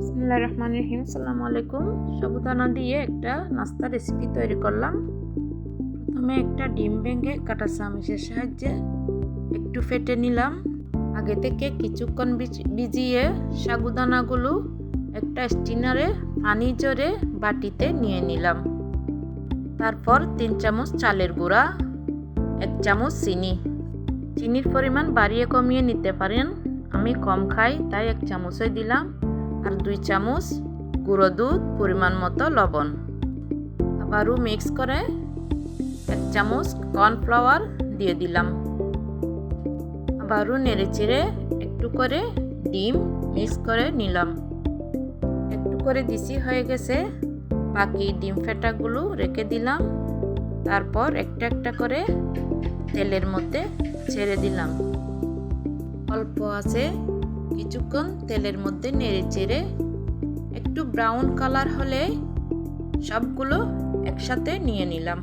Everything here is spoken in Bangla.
বিসমিল্লাহির রহমানির রহিম। আসসালামু আলাইকুম। সাবুদানা দিয়ে একটা নাস্তা রেসিপি তৈরি করলাম। প্রথমে একটা ডিম ভেঙে কাঁটা চামচের সাহায্যে একটু ফেটে নিলাম। আগে থেকে কিছুক্ষণ ভিজিয়ে সাবুদানাগুলো একটা স্টিনারে পানি ঝরে বাটিতে নিয়ে নিলাম। তারপর 3 চামচ চালের গুঁড়া, 1 চামচ চিনির পরিমাণ বাড়িয়ে কমিয়ে নিতে পারেন। আমি কম খাই তাই 1 চামচই দিলাম। আর 2 চামচ গুঁড়ো দুধ, পরিমাণ মতো লবণ। আবারও মিক্স করে 1 চামচ কর্নফ্লাওয়ার দিয়ে দিলাম। আবারও নেড়েচেড়ে একটু করে ডিম মিক্স করে নিলাম। একটু করে দিছি হয়ে গেছে। বাকি ডিম ফেটাগুলো রেখে দিলাম। তারপর একটা একটা করে তেলের মধ্যে ছেড়ে দিলাম। অল্প আছে কিছুক্ষণ তেলের মধ্যে নেড়েচেড়ে একটু ব্রাউন কালার হলে সবগুলো একসাথে নিয়ে নিলাম।